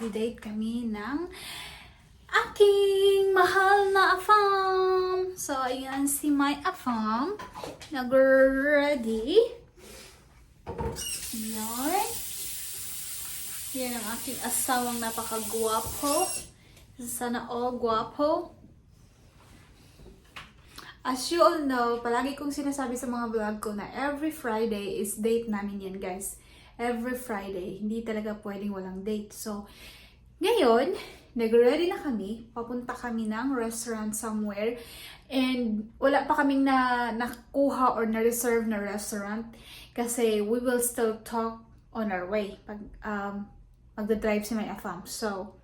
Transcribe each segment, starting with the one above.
magdi-date kami ng aking mahal na afam. So, ayan si my afam. Nag-ready. Ayan. Yan ang aking asawang napaka-guwapo. Sana all guwapo. As you all know, palagi kong sinasabi sa mga vlog ko na every Friday is date namin yan, guys. Every Friday. Hindi talaga pwedeng walang date. So, ngayon, nag-ready na kami. Papunta kami ng restaurant somewhere. And wala pa kaming nakuha or na-reserve na restaurant. Kasi we will still talk on our way. Pag magdadrive si my afam. So,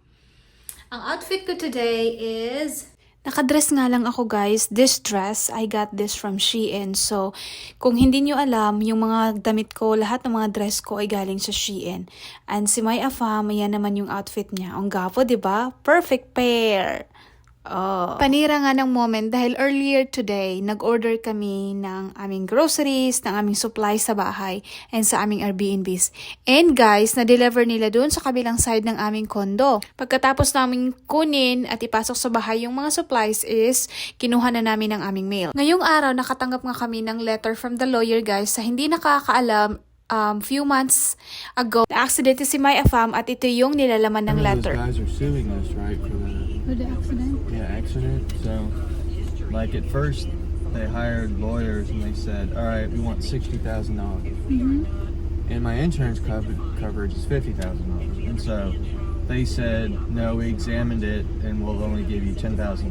ang outfit ko today is... Nakadress nga lang ako, guys. This dress, I got this from Shein. So, kung hindi nyo alam, yung mga damit ko, lahat ng mga dress ko ay galing sa Shein. And si my afam, yan naman yung outfit niya. Ang gapo, diba? Perfect pair! Oh. Panira nga ng moment dahil earlier today, nag-order kami ng aming groceries, ng aming supplies sa bahay, and sa aming Airbnbs. And guys, na-deliver nila doon sa kabilang side ng aming kondo. Pagkatapos namin kunin at ipasok sa bahay yung mga supplies is, kinuha na namin ang aming mail. Ngayong araw, nakatanggap nga kami ng letter from the lawyer, guys, sa hindi nakakaalam. Few months ago, na-accident si my afam at ito yung nilalaman ng letter. Those guys are suing us, right, For the accident? Yeah, accident. So, like at first, they hired lawyers and they said, all right, we want $60,000. And my insurance coverage is $50,000. And so they said, no, we examined it and we'll only give you $10,500.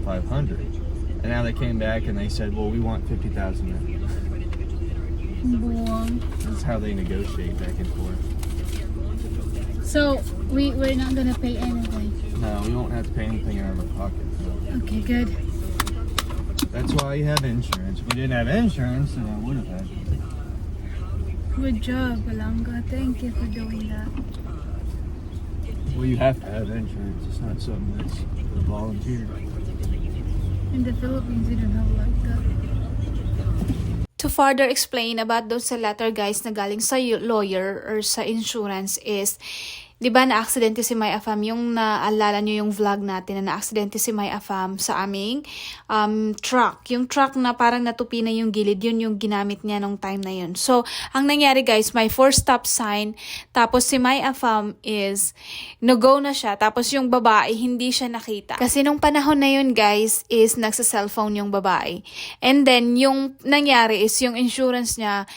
And now they came back and they said, well, we want $50,000 now. That's how they negotiate back and forth. So, we're not gonna pay anything? No, we won't have to pay anything out of our pocket. So. Okay, good. That's why you have insurance. If we didn't have insurance, then I would have had it. Good job, Balanga. Thank you for doing that. Well, you have to have insurance. It's not something that's volunteer. In the Philippines, we don't have like that. To further explain about those sa letter, guys, na galing sa lawyer or sa insurance is, di ba na-aksidente si my afam, yung naalala nyo yung vlog natin na na-aksidente si my afam sa aming truck. Yung truck na parang natupi na yung gilid, yun yung ginamit niya nung time na yun. So, ang nangyari, guys, may 4 stop sign, tapos si my afam is no-go na siya, tapos yung babae hindi siya nakita. Kasi nung panahon na yun, guys, is nagsa-cellphone yung babae. And then, yung nangyari is yung insurance niya,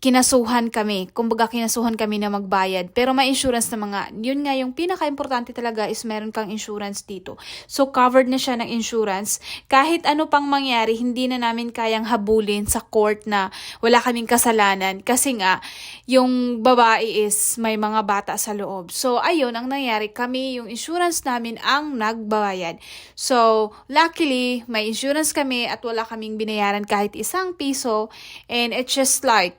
kinasuhan kami. Kumbaga, kinasuhan kami na magbayad. Pero may insurance na mga, yun nga yung pinaka-importante talaga is meron kang insurance dito. So, covered na siya ng insurance. Kahit ano pang mangyari, hindi na namin kayang habulin sa court na wala kaming kasalanan. Kasi nga, yung babae is may mga bata sa loob. So, ayun, ang nangyari, kami, yung insurance namin ang nagbayad. So, luckily, may insurance kami at wala kaming binayaran kahit isang piso. And it's just like,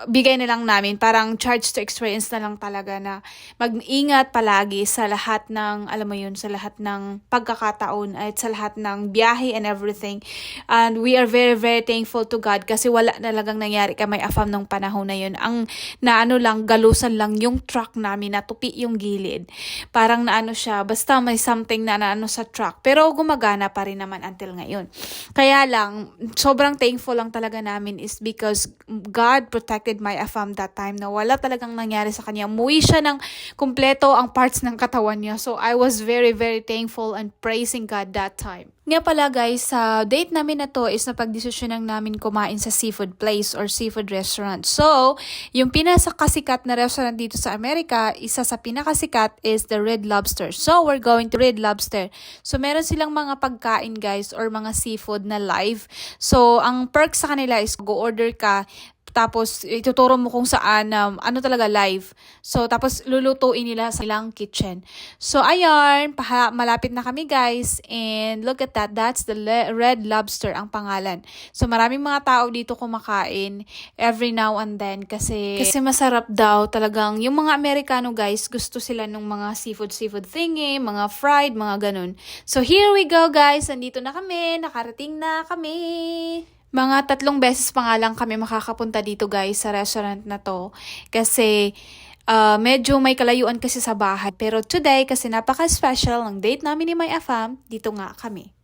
bigay na lang namin, parang charge to experience na lang talaga na mag-ingat palagi sa lahat ng, alam mo yun, sa lahat ng pagkakataon at sa lahat ng biyahe and everything. And we are very, very thankful to God kasi wala na talagang nangyari kay may afam nung panahon na yun. Ang naano lang, galusan lang yung truck namin, natupi yung gilid. Parang naano siya, basta may something na naano sa truck. Pero gumagana pa rin naman until ngayon. Kaya lang, sobrang thankful lang talaga namin is because God protected my afam that time na wala talagang nangyari sa kanya. Umuwi siya ng kumpleto ang parts ng katawan niya. So, I was very, very thankful and praising God that time. Nga pala, guys, sa date namin na to is napagdesisyonan namin kumain sa seafood place or seafood restaurant. So, yung pinakasikat na restaurant dito sa Amerika, isa sa pinakasikat is the Red Lobster. So, we're going to Red Lobster. So, meron silang mga pagkain, guys, or mga seafood na live. So, ang perk sa kanila is go-order ka, tapos ituturo mo kung saan, ano talaga live. So, tapos lulutuin nila sa ilang kitchen. So, ayun, malapit na kami, guys. And look at that, that's the Red Lobster ang pangalan. So, maraming mga tao dito kumakain every now and then kasi masarap daw talagang. Yung mga Amerikano, guys, gusto sila ng mga seafood thingy, mga fried, mga ganun. So, here we go, guys. Nandito na kami, nakarating na kami. Mga 3 beses pa nga lang kami makakapunta dito, guys, sa restaurant na to. Kasi Medyo may kalayuan kasi sa bahay. Pero today, kasi napaka-special ng date namin ni May Afam, dito nga kami.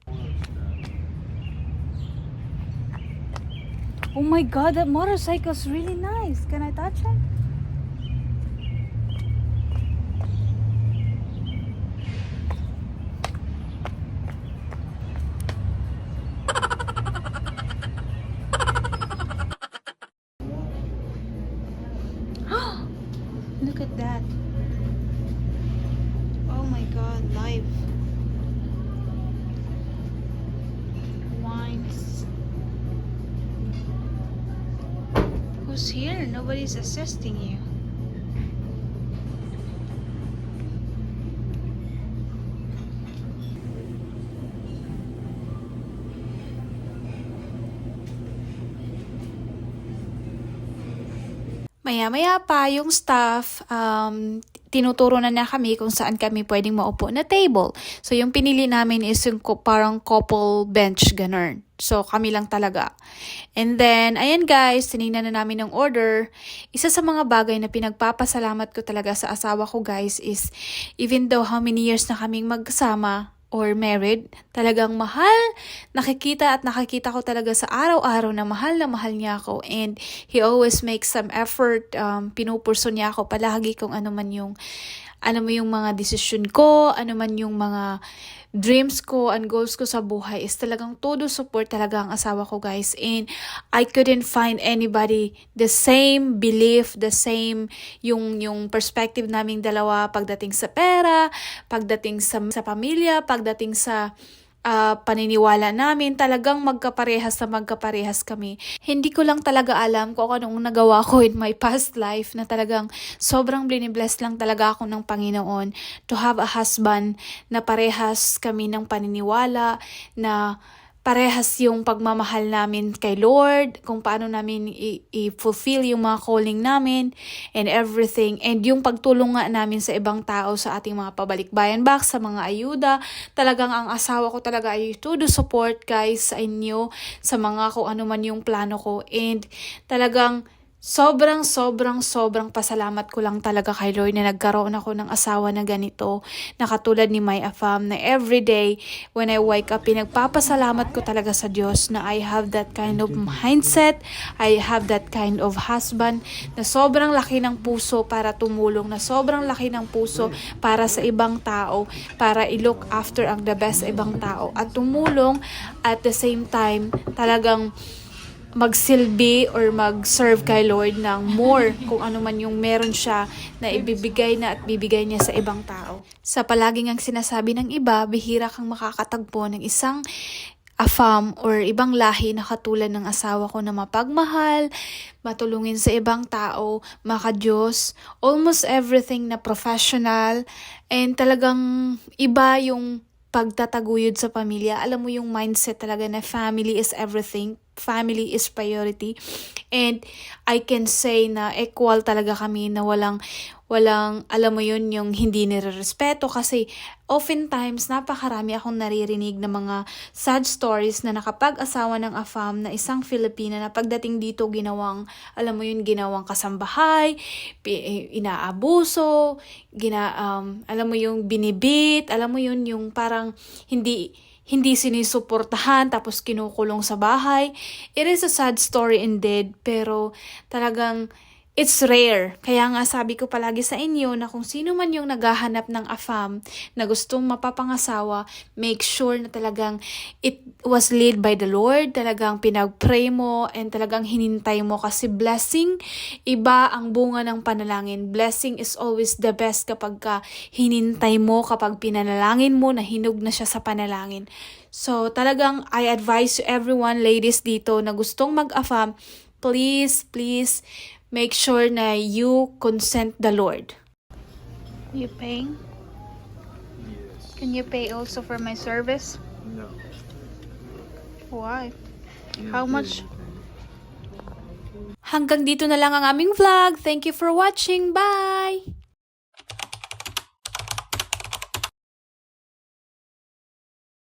Oh my God, that motorcycle's really nice. Can I touch it? Look at that. Oh my God, live. Wines. Who's here? Nobody's assisting you. Maya-maya pa yung staff, tinuturo na kami kung saan kami pwedeng maupo na table. So yung pinili namin is yung parang couple bench, ganun. So kami lang talaga. And then, ayan guys, tinignan na namin ng order. Isa sa mga bagay na pinagpapasalamat ko talaga sa asawa ko guys is, even though how many years na kaming magkasama, or married, talagang mahal. Nakikita ko talaga sa araw-araw na mahal niya ako. And he always makes some effort. Pinupurso niya ako palagi kung ano man yung mga desisyon ko, ano man yung mga dreams ko and goals ko sa buhay is talagang todo support talaga ang asawa ko guys. And I couldn't find anybody the same belief, the same yung perspective naming dalawa pagdating sa pera, pagdating sa pamilya, pagdating sa paniniwala namin, talagang magkaparehas kami. Hindi ko lang talaga alam kung anong nagawa ko in my past life na talagang sobrang bless lang talaga ako ng Panginoon to have a husband na parehas kami ng paniniwala, na parehas yung pagmamahal namin kay Lord, kung paano namin i-fulfill yung mga calling namin and everything. And yung pagtulong nga namin sa ibang tao sa ating mga pabalikbayan back, sa mga ayuda. Talagang ang asawa ko talaga ay todo support guys sa inyo, sa mga kung ano man yung plano ko. And talagang sobrang pasalamat ko lang talaga kay Lord na nagkaroon ako ng asawa na ganito, na katulad ni May Afam, na everyday when I wake up, pinagpapasalamat ko talaga sa Diyos na I have that kind of mindset, I have that kind of husband na sobrang laki ng puso para tumulong, na sobrang laki ng puso para sa ibang tao, para i-look after ang the best sa ibang tao at tumulong at the same time talagang magsilbi or mag-serve kay Lord ng more kung ano man yung meron siya na ibibigay na at bibigay niya sa ibang tao. Sa palaging ang sinasabi ng iba, bihira kang makakatagpo ng isang Afam or ibang lahi na katulad ng asawa ko na mapagmahal, matulungin sa ibang tao, maka-Diyos, almost everything na professional, and talagang iba yung pagtataguyod sa pamilya. Alam mo yung mindset talaga na family is everything. Family is priority. And I can say na equal talaga kami, na walang alam mo yun, yung hindi nirerespeto, kasi oftentimes napakarami akong naririnig na mga sad stories na nakapag-asawa ng Afam na isang Filipina na pagdating dito ginawang kasambahay, inaabuso, alam mo yung binibit, alam mo yun, yung parang hindi sinisuportahan tapos kinukulong sa bahay. It is a sad story indeed, pero talagang it's rare. Kaya nga sabi ko palagi sa inyo na kung sino man yung naghahanap ng Afam na gustong mapapangasawa, make sure na talagang it was led by the Lord, talagang pinag-pray mo and talagang hinintay mo, kasi blessing, iba ang bunga ng panalangin. Blessing is always the best kapag hinintay mo, kapag pinanalangin mo, na hinog na siya sa panalangin. So talagang I advise to everyone, ladies dito na gustong mag-Afam, please, make sure na you consent the Lord. You paying? Yes. Can you pay also for my service? No. Why? You How did much? anything. Hanggang dito na lang ang aming vlog. Thank you for watching. Bye!